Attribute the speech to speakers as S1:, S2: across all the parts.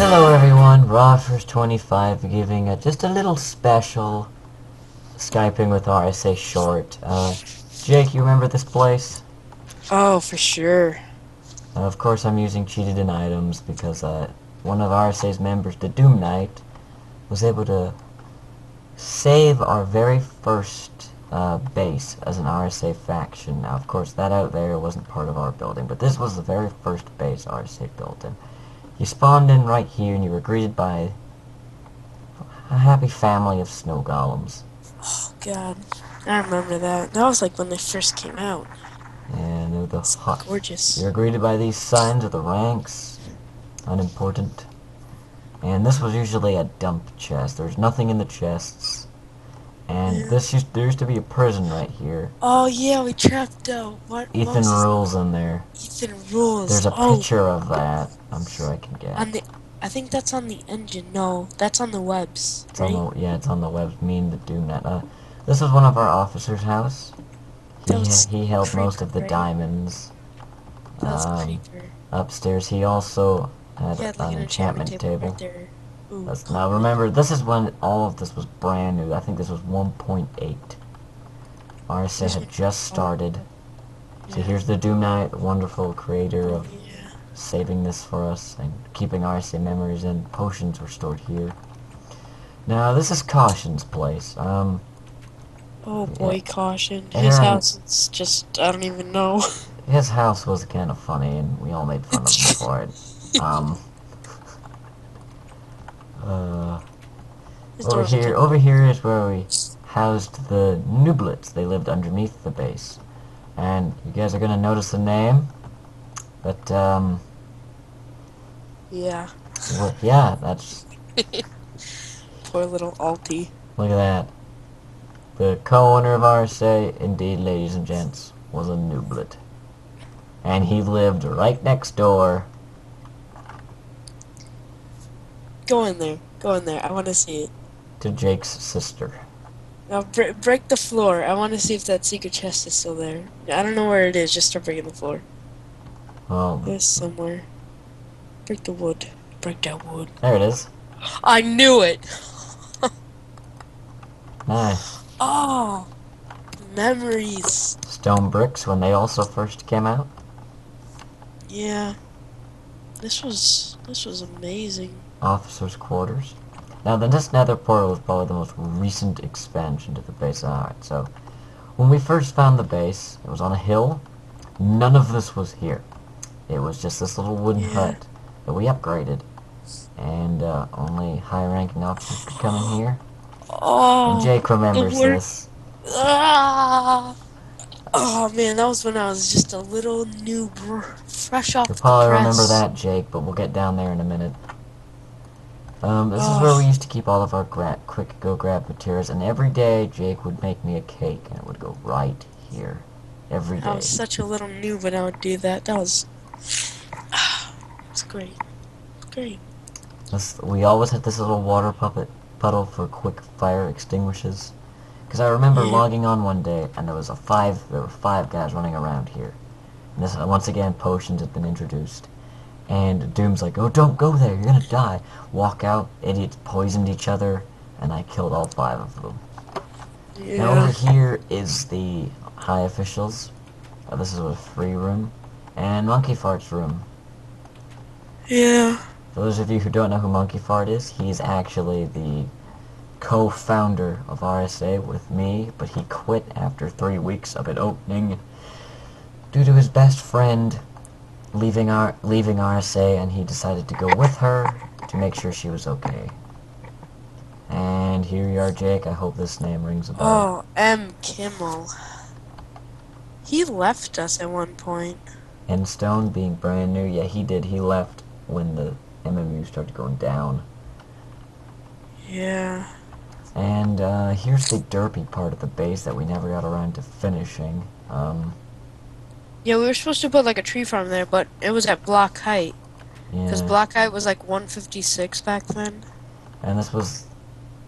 S1: Hello everyone, Rawfers25 giving just a little special Skyping with RSA short. Jake, you remember this place?
S2: Oh, for sure.
S1: Of course I'm using cheated in items because one of RSA's members, the Doom Knight, was able to save our very first base as an RSA faction. Now of course that out there wasn't part of our building, but this was the very first base RSA built in. You spawned in right here and you were greeted by a happy family of snow golems.
S2: Oh, God. I remember that. That was like when they first came out.
S1: And
S2: It's gorgeous.
S1: you're greeted by these signs of the ranks, unimportant. And this was usually a dump chest. There's nothing in the chests. And
S2: Yeah.
S1: there used to be a prison right here.
S2: Oh, yeah, we trapped out. What
S1: Ethan
S2: was his
S1: Rules in there.
S2: Ethan Rules.
S1: There's a
S2: Oh,
S1: picture of that. I'm sure I can get.
S2: I think that's on the engine. No, that's on the webs, right?
S1: It's on the web. Me and the DoomNet. This was one of our officers' house.
S2: That was
S1: He held most
S2: creeper,
S1: of the
S2: right?
S1: diamonds.
S2: That was creeper.
S1: Upstairs, he also had
S2: He had like
S1: an
S2: an
S1: enchantment table.
S2: right there. Ooh,
S1: Now remember, this is when all of this was brand new. I think this was 1.8. RSA had just started. So here's the Doom Knight, the wonderful creator of
S2: yeah.
S1: saving this for us and keeping RSA memories in. Potions were stored here. Now this is Caution's place.
S2: Oh boy, Caution. His
S1: Aaron,
S2: house is just, I don't even know.
S1: his house was kind of funny, and we all made fun of him for it. Over here is where we housed the Nooblets. They lived underneath the base. And you guys are gonna notice the name, but
S2: Yeah.
S1: well, yeah, that's,
S2: Poor little Alti.
S1: look at that. The co-owner of RSA, indeed, ladies and gents, was a Nooblet. And he lived right next door.
S2: Go in there. Go in there. I want to see it.
S1: To Jake's sister.
S2: Now break the floor. I want to see if that secret chest is still there. I don't know where it is. Just start breaking the floor.
S1: Well,
S2: There's somewhere. Break the wood. Break that wood.
S1: there it is.
S2: I knew it.
S1: Nice.
S2: Oh, memories.
S1: Stone bricks when they also first came out.
S2: Yeah. This was amazing.
S1: Officers' quarters. Now, this nether portal was probably the most recent expansion to the base. Alright, so when we first found the base, it was on a hill. None of this was here. It was just this little wooden hut that we upgraded. And only high-ranking officers could come in here.
S2: Oh,
S1: And Jake remembers this.
S2: Ah. Oh man, that was when I was just a little noob, fresh off
S1: You'll
S2: the
S1: probably
S2: press.
S1: remember that, Jake, but we'll get down there in a minute. This is where we used to keep all of our quick go-grab materials, and every day Jake would make me a cake, and it would go right here. Every day.
S2: I was such a little noob when I would do that. That was... it's great. Great.
S1: We always had this little water puddle for quick fire extinguishers. Because I remember logging on one day, and there were 5 guys running around here. And this, once again, potions had been introduced. And Doom's like, oh, don't go there, you're gonna die. Walk out, idiots poisoned each other, and I killed all 5 of them.
S2: Yeah.
S1: Now over here is the high officials. This is a free room. And Monkey Fart's room.
S2: Yeah.
S1: For those of you who don't know who Monkey Fart is, he's actually the co-founder of RSA with me, but he quit after 3 weeks of it opening due to his best friend leaving RSA, and he decided to go with her to make sure she was okay. And here you are, Jake. I hope this name rings a bell.
S2: Oh, M. Kimmel. He left us at one point.
S1: Endstone being brand new, yeah, he did. He left when the MMU started going down.
S2: Yeah.
S1: And here's the derpy part of the base that we never got around to finishing.
S2: Yeah, we were supposed to put like a tree farm there, but it was at block height. Because
S1: Yeah.
S2: block height was like 156 back then.
S1: And this was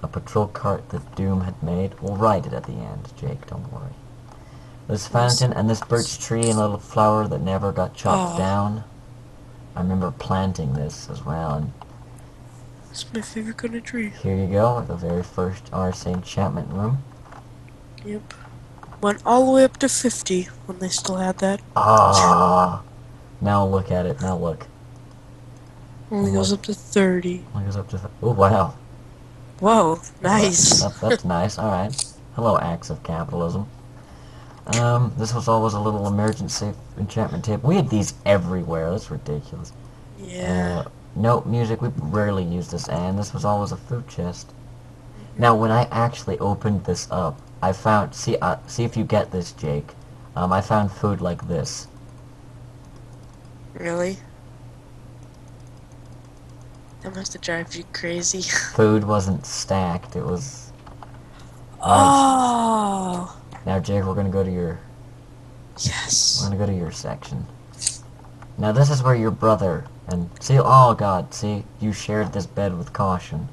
S1: a patrol cart that Doom had made. We'll write it at the end, Jake, don't worry. This fountain and this birch tree and little flower that never got chopped down. I remember planting this as well, and
S2: It's my favorite kind of tree.
S1: Here you go, the very first RSA enchantment room.
S2: Yep. Went all the way up to 50 when they still had that.
S1: Ah, now look at it. Now look.
S2: Only goes up to 30.
S1: Only goes up to. Oh wow.
S2: Whoa, nice.
S1: That's nice. All right. Hello, acts of capitalism. This was always a little emergency enchantment table. We had these everywhere. That's ridiculous.
S2: Yeah.
S1: Note music. We rarely use this, and this was always a food chest. Now, when I actually opened this up, I found. See if you get this, Jake. I found food like this.
S2: Really? That must have drive you crazy.
S1: Food wasn't stacked. It was.
S2: Oh.
S1: Now, Jake, we're gonna go to your.
S2: Yes.
S1: We're gonna go to your section. Now, this is where your brother and see. Oh God, see, you shared this bed with Caution.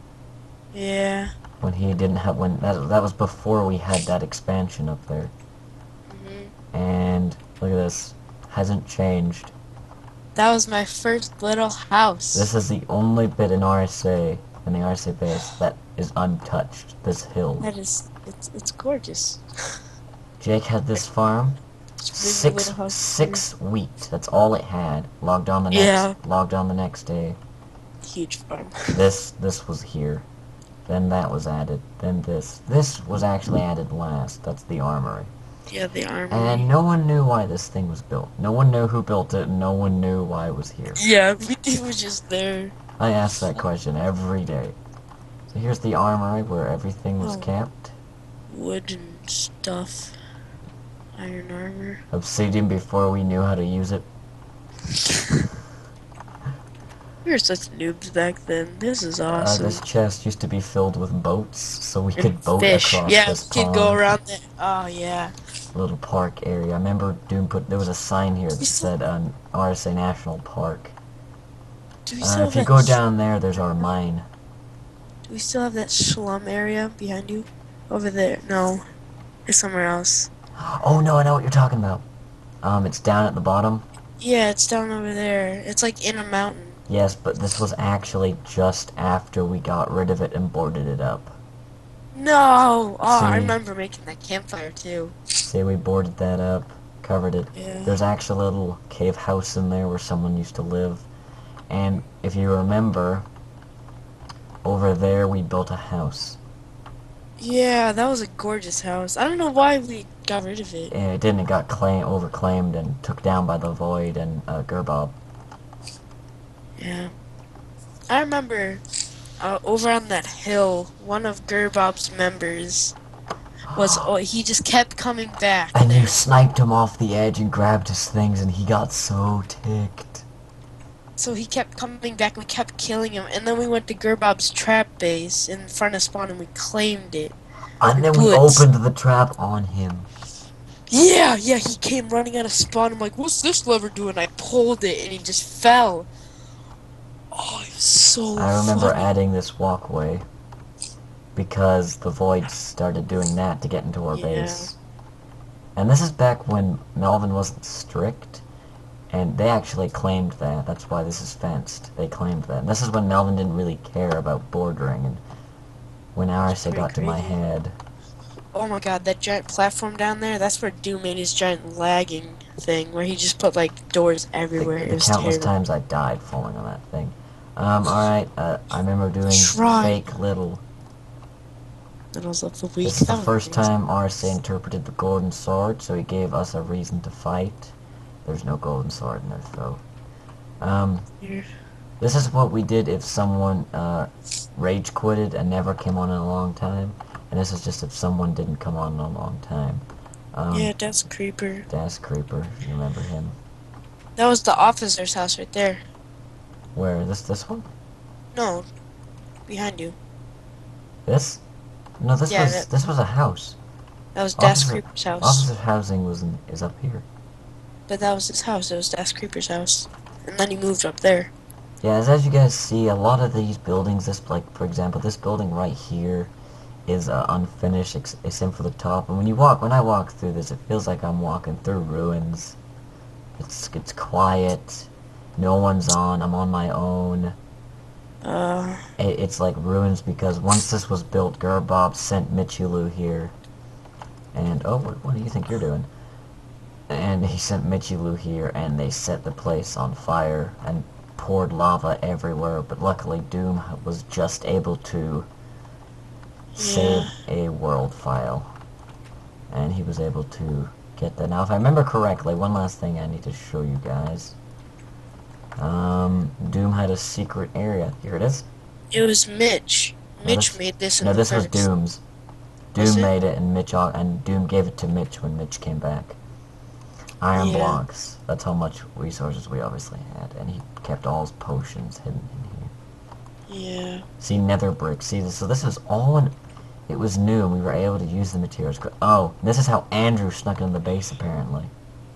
S2: Yeah.
S1: When he didn't have that was before we had that expansion up there. And look at this, hasn't changed.
S2: That was my first little house.
S1: This is the only bit in RSA in the RSA base that is untouched. This hill.
S2: That is, it's gorgeous.
S1: Jake had this farm. Six wheat. That's all it had. Logged on the next.
S2: Yeah.
S1: Logged on the next day.
S2: Huge farm.
S1: This was here. Then that was added. Then this. This was actually added last. That's the armory.
S2: Yeah, the armory.
S1: And no one knew why this thing was built. No one knew who built it, and no one knew why it was here.
S2: Yeah, it was just there.
S1: I ask that question every day. So here's the armory where everything was kept.
S2: Wooden stuff. Iron armor.
S1: Obsidian before we knew how to use it.
S2: We were such noobs back then. This is awesome.
S1: This chest used to be filled with boats, so we could boat
S2: fish.
S1: across
S2: Yeah,
S1: this
S2: we could
S1: pond.
S2: go around the. Oh yeah.
S1: Little park area. I remember there was a sign here that said RSA National Park.
S2: Do we still
S1: if you go down there, there's our mine.
S2: Do we still have that slum area behind you? Over there? No, it's somewhere else.
S1: Oh no, I know what you're talking about. It's down at the bottom.
S2: Yeah, it's down over there. It's like in a mountain.
S1: Yes, but this was actually just after we got rid of it and boarded it up.
S2: No! Oh,
S1: See?
S2: I remember making that campfire too.
S1: See, we boarded that up, covered it.
S2: Yeah.
S1: There's actually a little cave house in there where someone used to live. And if you remember, over there we built a house.
S2: Yeah, that was a gorgeous house. I don't know why we got rid of it.
S1: It didn't. It got overclaimed and took down by the Void and Gerbob.
S2: Yeah. I remember over on that hill, one of Gerbob's members was, he just kept coming back.
S1: And
S2: there.
S1: you sniped him off the edge and grabbed his things and he got so ticked.
S2: So he kept coming back, we kept killing him, and then we went to Gerbob's trap base in front of spawn and we claimed it.
S1: And then we opened the trap on him.
S2: Yeah, he came running out of spawn. I'm like, what's this lever doing? I pulled it and he just fell. Oh, it was so
S1: I remember
S2: funny.
S1: adding this walkway because the Void started doing that to get into our base. And this is back when Melvin wasn't strict, and they actually claimed that. That's why this is fenced. They claimed that. And this is when Melvin didn't really care about bordering, and when RSA got to my head.
S2: Oh my god, that giant platform down there, that's where Doom made his giant lagging thing, where he just put, like, doors everywhere.
S1: The countless times I died falling on that thing. Alright, I remember doing fake little...
S2: Littles of the week.
S1: This is the first time RSA interpreted the golden sword, so he gave us a reason to fight. There's no golden sword in there, though. This is what we did if someone rage quitted and never came on in a long time. And this is just if someone didn't come on in a long time.
S2: Yeah, Desk Creeper.
S1: Desk Creeper, you remember him.
S2: That was the officer's house right there.
S1: Where? This one?
S2: No, behind you.
S1: This? No, this was a house.
S2: That was Desk Creeper's house.
S1: Officer housing is up here.
S2: But that was his house. It was Desk Creeper's house. And then he moved up there.
S1: Yeah, as you guys see, a lot of these buildings, for example, this building right here is unfinished except for the top. And when I walk through this, it feels like I'm walking through ruins. It's quiet. No one's on. I'm on my own. It's like ruins because once this was built, Gerbob sent Michulu here. And, oh, what do you think you're doing? And he sent Michulu here, and they set the place on fire and poured lava everywhere. But luckily, Doom was just able to save
S2: Yeah.
S1: a world file. And he was able to get that. Now, if I remember correctly, one last thing I need to show you guys. Doom had a secret area. Here it is.
S2: It was Mitch.
S1: No,
S2: Mitch made this in
S1: no,
S2: the
S1: this was
S2: first.
S1: Doom's.
S2: Was
S1: Doom
S2: it?
S1: made it, and Doom gave it to Mitch when Mitch came back. Iron
S2: Yeah.
S1: blocks. That's how much resources we obviously had, and he kept all his potions hidden in here.
S2: Yeah.
S1: See, nether bricks. See, so this was all in. It was new, and we were able to use the materials. Oh, this is how Andrew snuck into the base, apparently.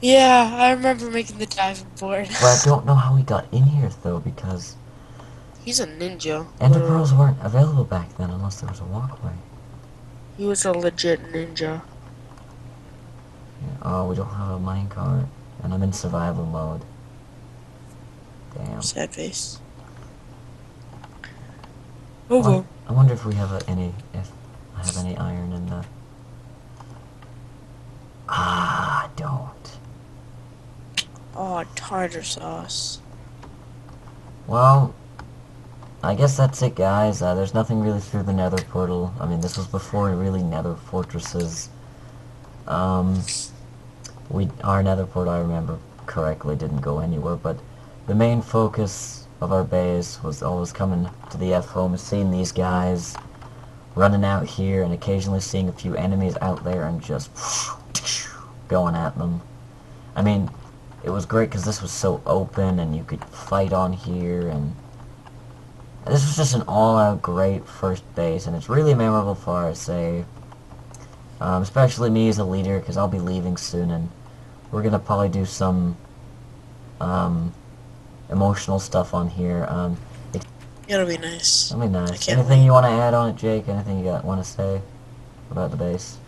S2: Yeah, I remember making the diving board.
S1: But I don't know how he got in here, though, because
S2: He's a ninja.
S1: ender pearls weren't available back then unless there was a walkway.
S2: He was a legit ninja.
S1: Yeah, oh, we don't have a minecart, and I'm in survival mode. Damn.
S2: Sad face. Oh well.
S1: I wonder if we have if I have any iron in the... I don't.
S2: Oh, tartar sauce.
S1: Well, I guess that's it, guys. There's nothing really through the nether portal. I mean, this was before really nether fortresses. Our nether portal, I remember correctly, didn't go anywhere, but the main focus of our base was always coming to the F-home, seeing these guys running out here and occasionally seeing a few enemies out there and just going at them. I mean, it was great because this was so open and you could fight on here, and this was just an all-out great first base, and it's really memorable for RSA. Especially me as a leader, because I'll be leaving soon, and we're gonna probably do some emotional stuff on here.
S2: It'll be nice.
S1: That'll be nice.
S2: can't
S1: Anything
S2: wait.
S1: you want to add on it, Jake? Anything you want to say about the base?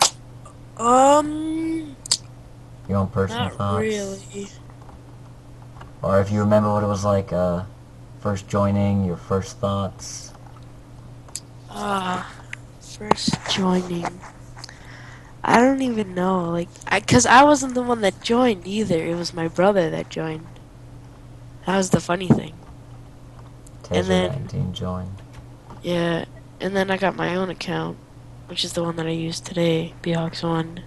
S1: Your own personal
S2: Not
S1: thoughts?
S2: really.
S1: Or if you remember what it was like first joining, your first thoughts?
S2: First joining. I don't even know, like, cause I wasn't the one that joined either. It was my brother that joined. That was the funny thing. And then-
S1: Taser19 joined.
S2: Yeah, and then I got my own account, which is the one that I use today, Bhakws1.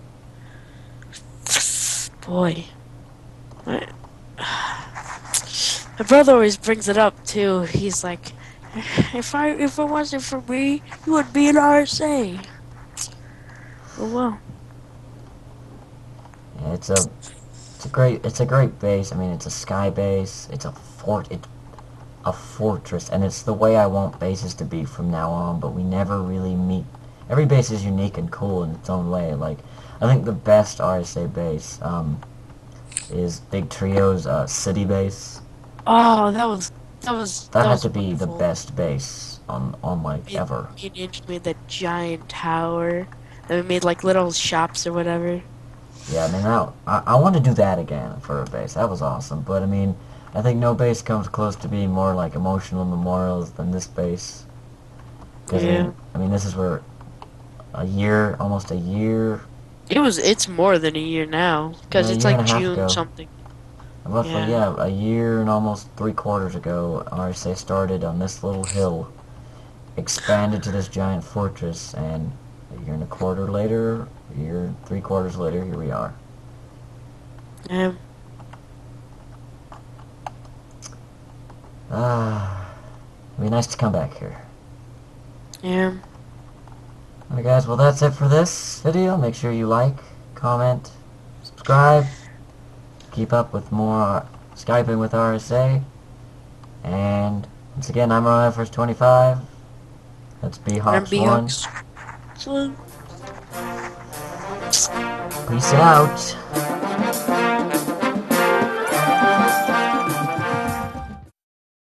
S2: Boy, my brother always brings it up too. He's like, if it wasn't for me, you would be an RSA. Oh well.
S1: Yeah, it's a great base. I mean, it's a sky base. It's a fortress, and it's the way I want bases to be from now on. But we never really meet. Every base is unique and cool in its own way. Like, I think the best RSA base is Big Trio's city base.
S2: Oh, that
S1: That had
S2: was
S1: to be the
S2: wonderful.
S1: best base on like ever.
S2: Me and Inch made that giant tower. And we made like little shops or whatever.
S1: Yeah, I mean, I want to do that again for a base. That was awesome. But I mean, I think no base comes close to being more like emotional memorials than this base. 'Cause,
S2: Yeah.
S1: I mean, this is where almost a year,
S2: It's more than a year now, because
S1: Yeah, a
S2: it's
S1: year and
S2: like
S1: a half
S2: June
S1: ago.
S2: something.
S1: roughly,
S2: Yeah.
S1: a year and almost 3/4 ago, RSA started on this little hill, expanded to this giant fortress, and a year and a quarter later, a year and 3/4 later, here we are.
S2: Yeah.
S1: It'd be nice to come back here.
S2: Yeah.
S1: Alright guys, well that's it for this video. Make sure you like, comment, subscribe, keep up with more Skyping with RSA, and once again, I'm RSA25, that's
S2: I'm
S1: Bhakws1,
S2: Bhakws1.
S1: peace out.